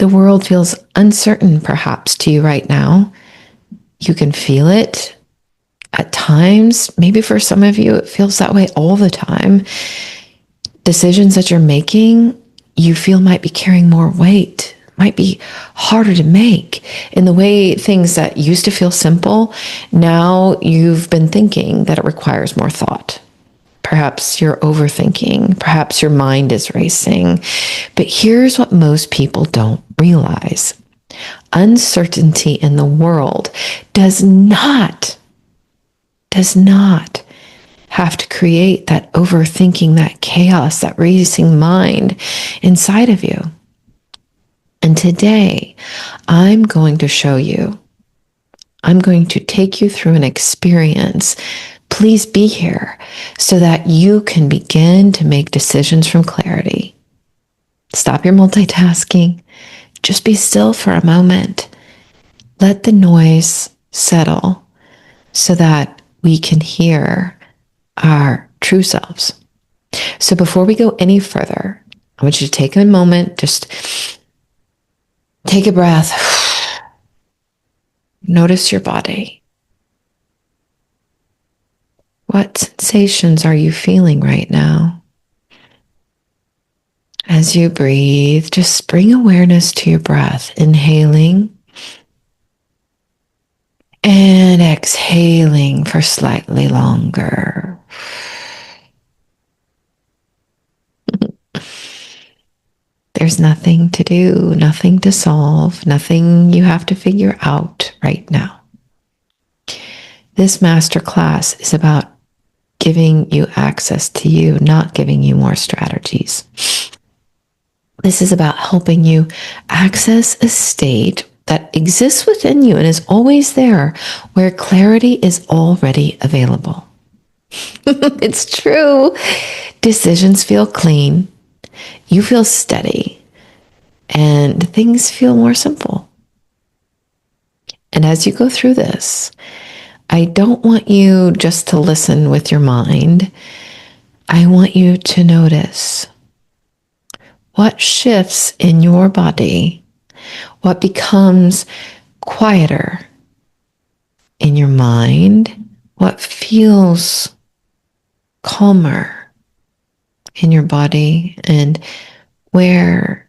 The world feels uncertain, perhaps, to you right now. You can feel it at times. Maybe for some of you, it feels that way all the time. Decisions that you're making, you feel might be carrying more weight, might be harder to make. In the way things that used to feel simple, now you've been thinking that it requires more thought. Perhaps you're overthinking. Perhaps your mind is racing. But here's what most people don't realize. Uncertainty in the world does not have to create that overthinking, that chaos, that racing mind inside of you. And today, I'm going to show you, I'm going to take you through an experience. Please be here so that you can begin to make decisions from clarity. Stop your multitasking. Just be still for a moment. Let the noise settle so that we can hear our true selves. So before we go any further, I want you to take a moment, just take a breath. Notice your body. What sensations are you feeling right now? As you breathe, just bring awareness to your breath, inhaling and exhaling for slightly longer. There's nothing to do, nothing to solve, nothing you have to figure out right now. This masterclass is about giving you access to you, not giving you more strategies. This is about helping you access a state that exists within you and is always there, where clarity is already available. It's true. Decisions feel clean. You feel steady. And things feel more simple. And as you go through this, I don't want you just to listen with your mind. I want you to notice what shifts in your body, what becomes quieter in your mind, what feels calmer in your body, and where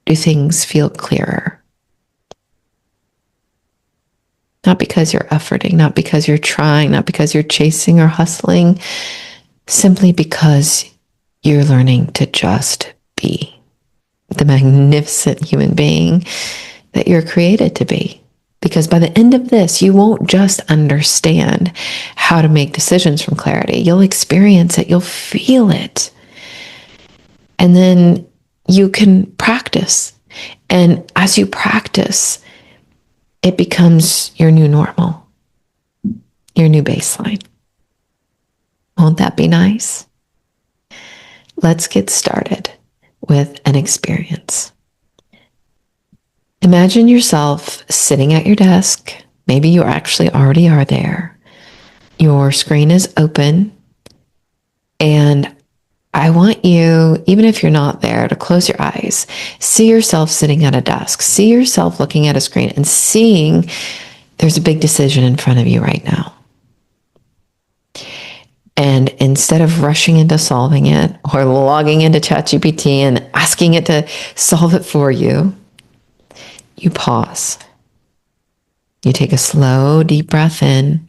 do things feel clearer? Not because you're efforting, not because you're trying, not because you're chasing or hustling, simply because you're learning to just be the magnificent human being that you're created to be. Because by the end of this, you won't just understand how to make decisions from clarity. You'll experience it. You'll feel it. And then you can practice. And as you practice, it becomes your new normal, your new baseline. Won't that be nice? Let's get started with an experience. Imagine yourself sitting at your desk. Maybe you actually already are there. Your screen is open. And I want you, even if you're not there, to close your eyes. See yourself sitting at a desk. See yourself looking at a screen and seeing there's a big decision in front of you right now. And instead of rushing into solving it or logging into ChatGPT and asking it to solve it for you, you pause. You take a slow, deep breath in.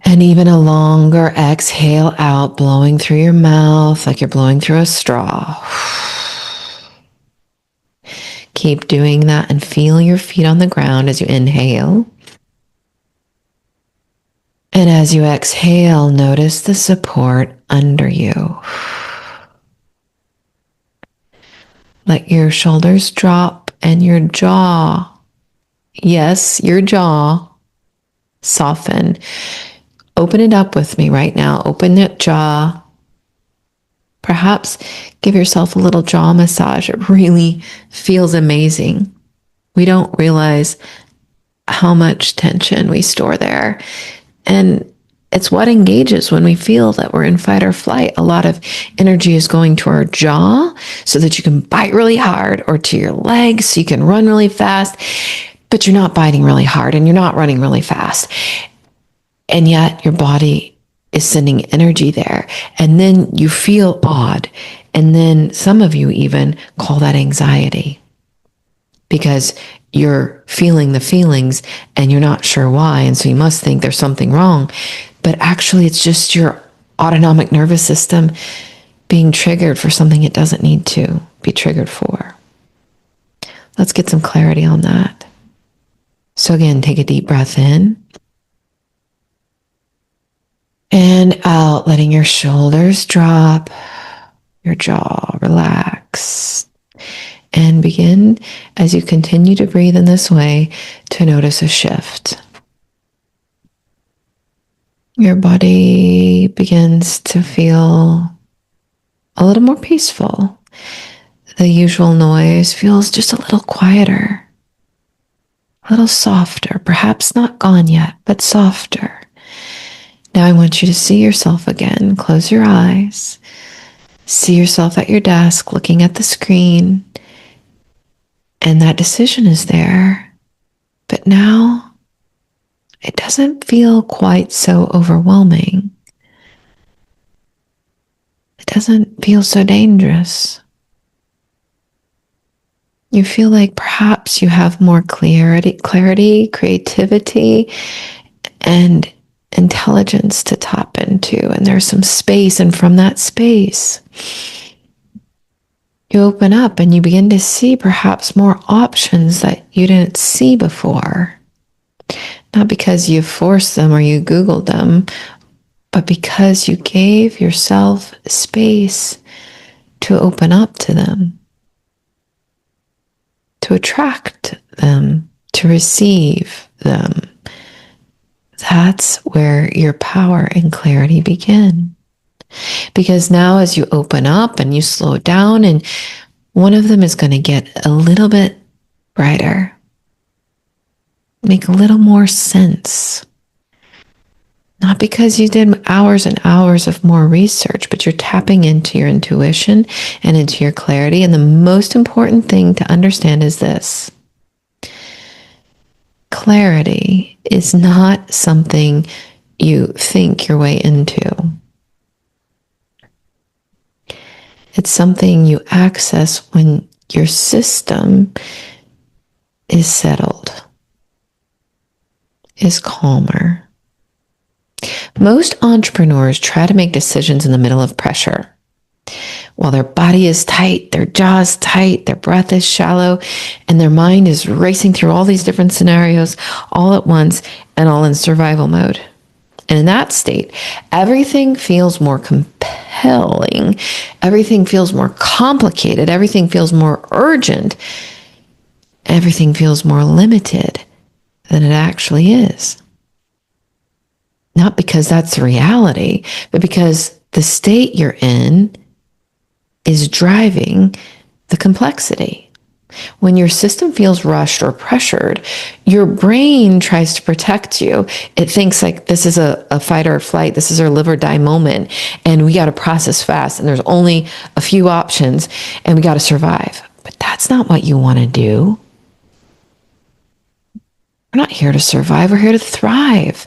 And even a longer exhale out, blowing through your mouth like you're blowing through a straw. Keep doing that and feel your feet on the ground as you inhale. And as you exhale, notice the support under you. Let your shoulders drop and your jaw, yes, your jaw, soften. Open it up with me right now. Open that jaw. Perhaps give yourself a little jaw massage. It really feels amazing. We don't realize how much tension we store there. And it's what engages when we feel that we're in fight or flight. A lot of energy is going to our jaw so that you can bite really hard, or to your legs so you can run really fast, but you're not biting really hard and you're not running really fast. And yet your body is sending energy there. And then you feel odd. And then some of you even call that anxiety, because you're feeling the feelings and you're not sure why. And so you must think there's something wrong. But actually, it's just your autonomic nervous system being triggered for something it doesn't need to be triggered for. Let's get some clarity on that. So again, take a deep breath in and out, letting your shoulders drop, your jaw relax. And begin, as you continue to breathe in this way, to notice a shift. Your body begins to feel a little more peaceful. The usual noise feels just a little quieter, a little softer, perhaps not gone yet, but softer. Now I want you to see yourself again. Close your eyes. See yourself at your desk looking at the screen. And that decision is there, but now it doesn't feel quite so overwhelming. It doesn't feel so dangerous. You feel like perhaps you have more clarity, creativity, and intelligence to tap into. And there's some space, and from that space, you open up and you begin to see perhaps more options that you didn't see before. Not because you forced them or you Googled them, but because you gave yourself space to open up to them, to attract them, to receive them. That's where your power and clarity begin. Because now as you open up and you slow down, and one of them is going to get a little bit brighter, make a little more sense. Not because you did hours and hours of more research, but you're tapping into your intuition and into your clarity. And the most important thing to understand is this: clarity is not something you think your way into. It's something you access when your system is settled, is calmer. Most entrepreneurs try to make decisions in the middle of pressure. While their body is tight, their jaw is tight, their breath is shallow, and their mind is racing through all these different scenarios all at once and all in survival mode. And in that state, everything feels more compelling, everything feels more complicated, everything feels more urgent, everything feels more limited than it actually is. Not because that's the reality, but because the state you're in is driving the complexity. When your system feels rushed or pressured, your brain tries to protect you. It thinks like this is a fight or flight, this is our live or die moment, and we got to process fast, and there's only a few options, and we got to survive. But that's not what you want to do. We're not here to survive, we're here to thrive.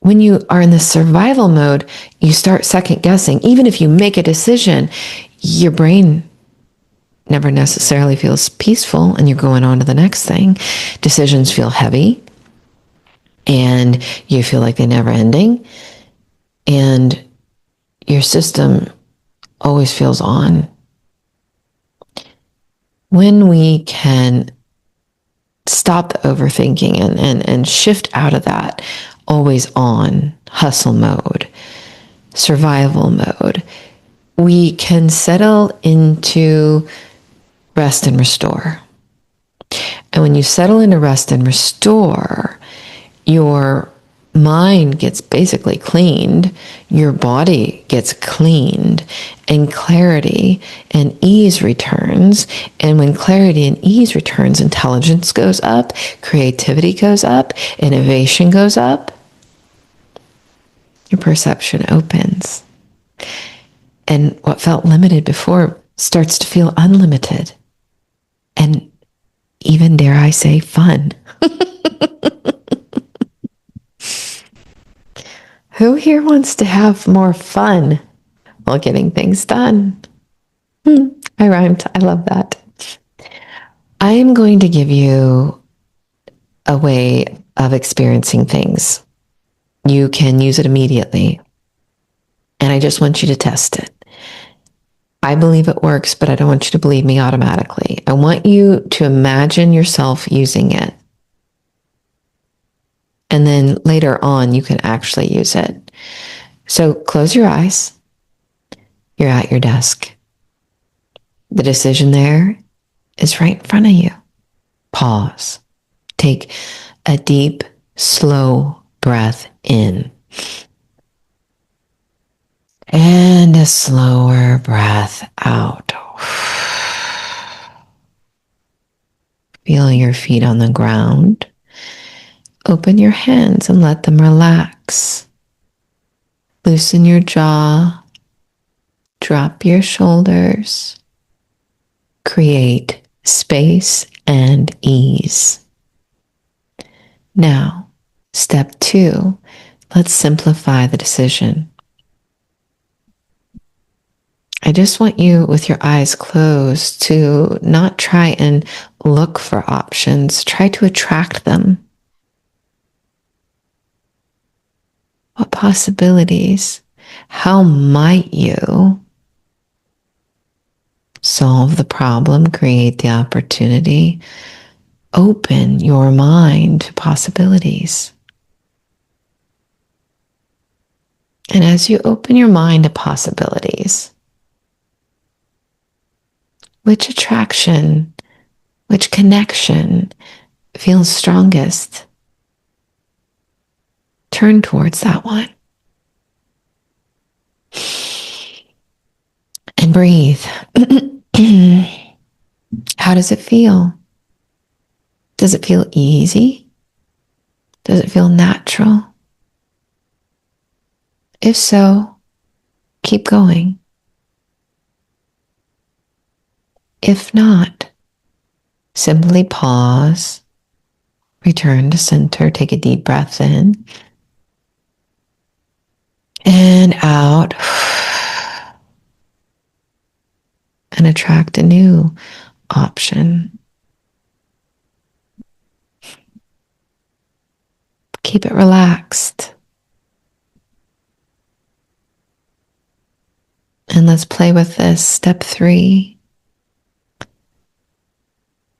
When you are in the survival mode, you start second guessing. Even if you make a decision, your brain never necessarily feels peaceful, and you're going on to the next thing. Decisions feel heavy, and you feel like they're never ending, and your system always feels on. When we can stop the overthinking and shift out of that always on hustle mode, survival mode, we can settle into rest and restore. And when you settle into rest and restore, your mind gets basically cleaned, your body gets cleaned, and clarity and ease returns. And when clarity and ease returns, intelligence goes up, creativity goes up, innovation goes up. Your perception opens. And what felt limited before starts to feel unlimited. And even, dare I say, fun. Who here wants to have more fun while getting things done? I rhymed. I love that. I am going to give you a way of experiencing things. You can use it immediately. And I just want you to test it. I believe it works, but I don't want you to believe me automatically. I want you to imagine yourself using it. And then later on, you can actually use it. So close your eyes. You're at your desk. The decision there is right in front of you. Pause. Take a deep, slow breath in. And a slower breath out. Feel your feet on the ground. Open your hands and let them relax. Loosen your jaw. Drop your shoulders. Create space and ease. Now, step 2, let's simplify the decision. I just want you, with your eyes closed, to not try and look for options. Try to attract them. What possibilities? How might you solve the problem, create the opportunity? Open your mind to possibilities. And as you open your mind to possibilities, which attraction, which connection feels strongest? Turn towards that one. And breathe. How does it feel? Does it feel easy? Does it feel natural? If so, keep going. If not, simply pause, return to center, take a deep breath in and out, and attract a new option. Keep it relaxed. And let's play with this. Step 3.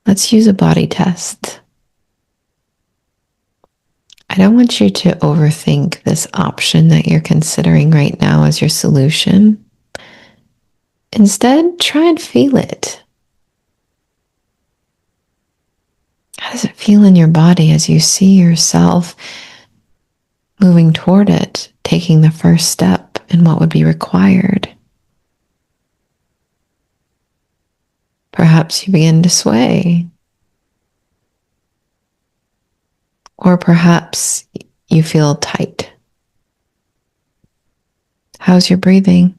Let's use a body test. I don't want you to overthink this option that you're considering right now as your solution. Instead, try and feel it. How does it feel in your body as you see yourself moving toward it, taking the first step in what would be required? Perhaps you begin to sway. Or perhaps you feel tight. How's your breathing?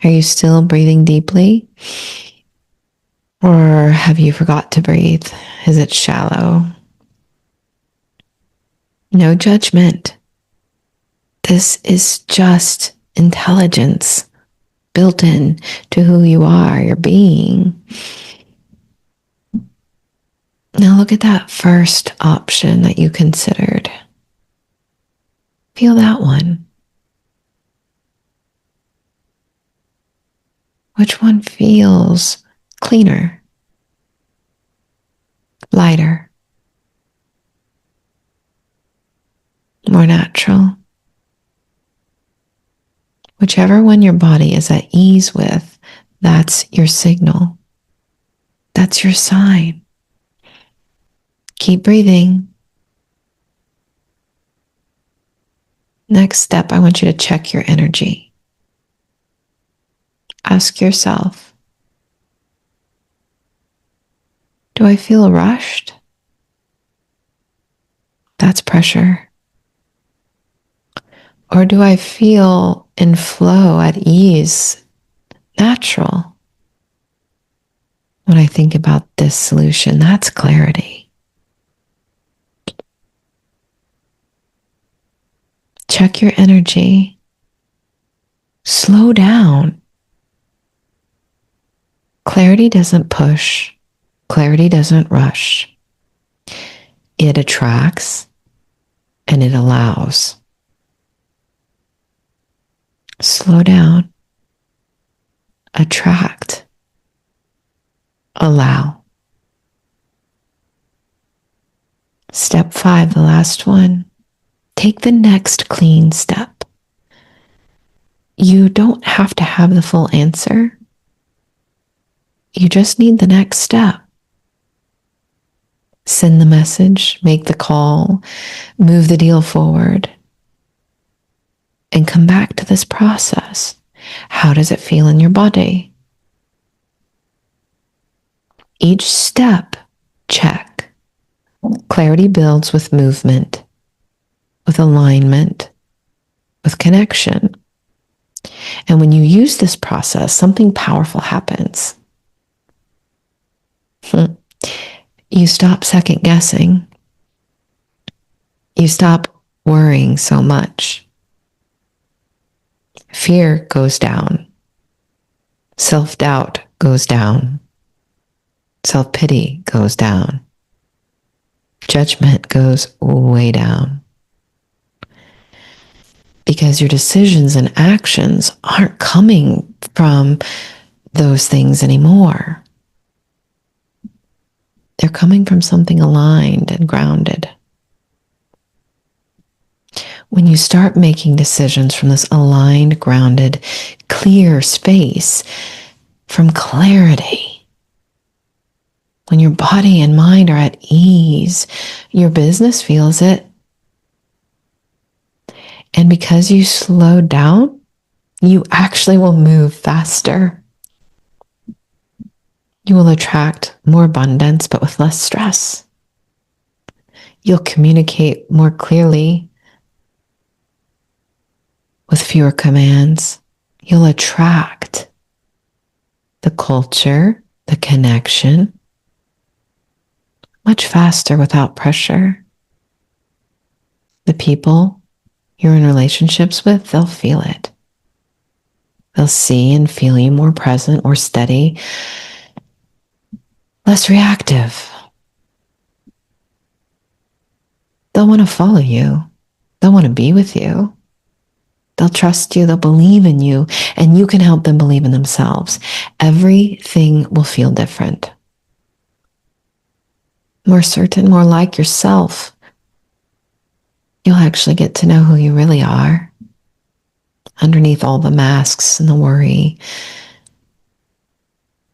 Are you still breathing deeply? Or have you forgot to breathe? Is it shallow? No judgment. This is just intelligence built in to who you are, your being. Now look at that first option that you considered. Feel that one. Which one feels cleaner, lighter, more natural? Whichever one your body is at ease with, that's your signal. That's your sign. Keep breathing. Next step, I want you to check your energy. Ask yourself, do I feel rushed? That's pressure. Or do I feel in flow, at ease, natural? When I think about this solution, that's clarity. Check your energy. Slow down. Clarity doesn't push. Clarity doesn't rush. It attracts and it allows. Slow down. Attract. Allow. Step 5, the last one. Take the next clean step. You don't have to have the full answer. You just need the next step. Send the message, make the call, move the deal forward, and come back to this process. How does it feel in your body? Each step, check. Clarity builds with movement, with alignment, with connection. And when you use this process, something powerful happens. You stop second guessing. You stop worrying so much. Fear goes down. Self-doubt goes down. Self-pity goes down. Judgment goes way down. Because your decisions and actions aren't coming from those things anymore. They're coming from something aligned and grounded. When you start making decisions from this aligned, grounded, clear space, from clarity, when your body and mind are at ease, your business feels it. And because you slowed down, you actually will move faster. You will attract more abundance, but with less stress. You'll communicate more clearly with fewer commands. You'll attract the culture, the connection, much faster without pressure. The people you're in relationships with, they'll feel it. They'll see and feel you more present, more steady, less reactive. They'll want to follow you. They'll want to be with you. They'll trust you. They'll believe in you, and you can help them believe in themselves. Everything will feel different. More certain, more like yourself. You'll actually get to know who you really are underneath all the masks and the worry.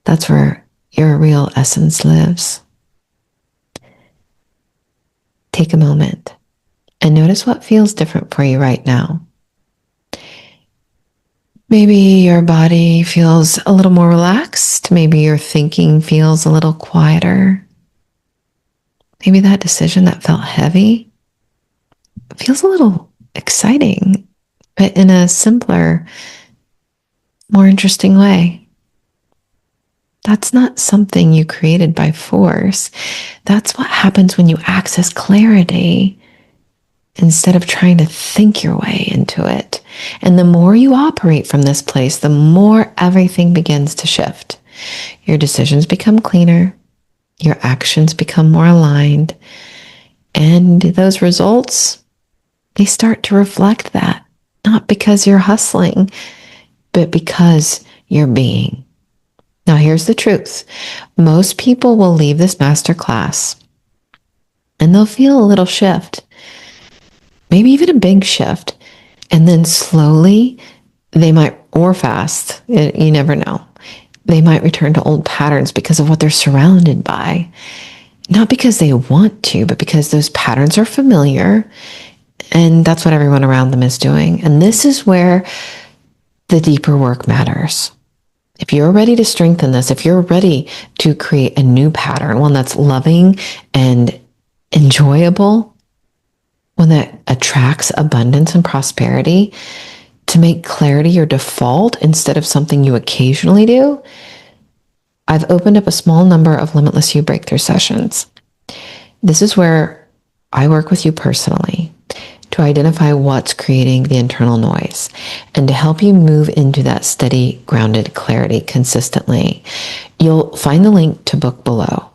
That's where your real essence lives. Take a moment and notice what feels different for you right now. Maybe your body feels a little more relaxed. Maybe your thinking feels a little quieter. Maybe that decision that felt heavy feels a little exciting, but in a simpler, more interesting way. That's not something you created by force. That's what happens when you access clarity instead of trying to think your way into it. And the more you operate from this place, the more everything begins to shift. Your decisions become cleaner. Your actions become more aligned. And those results, they start to reflect that. Not because you're hustling, but because you're being. Now, here's the truth. Most people will leave this masterclass and they'll feel a little shift, maybe even a big shift. And then slowly they might, or fast, you never know. They might return to old patterns because of what they're surrounded by. Not because they want to, but because those patterns are familiar. And that's what everyone around them is doing. And this is where the deeper work matters. If you're ready to strengthen this, if you're ready to create a new pattern, one that's loving and enjoyable, one that attracts abundance and prosperity, to make clarity your default instead of something you occasionally do, I've opened up a small number of Limitless You breakthrough sessions. This is where I work with you personally to identify what's creating the internal noise and to help you move into that steady, grounded clarity consistently. You'll find the link to book below.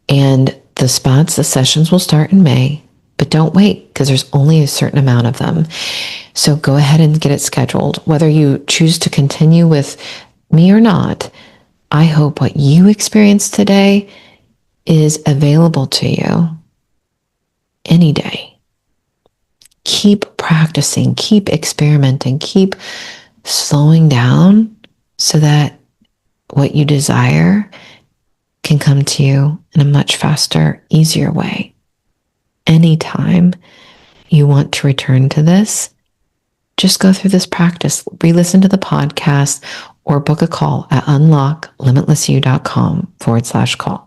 And the sessions will start in May, but don't wait because there's only a certain amount of them. So go ahead and get it scheduled. Whether you choose to continue with me or not, I hope what you experienced today is available to you any day. Keep practicing, keep experimenting, keep slowing down so that what you desire can come to you in a much faster, easier way. Anytime you want to return to this, just go through this practice, re-listen to the podcast, or book a call at unlocklimitlessyou.com/call.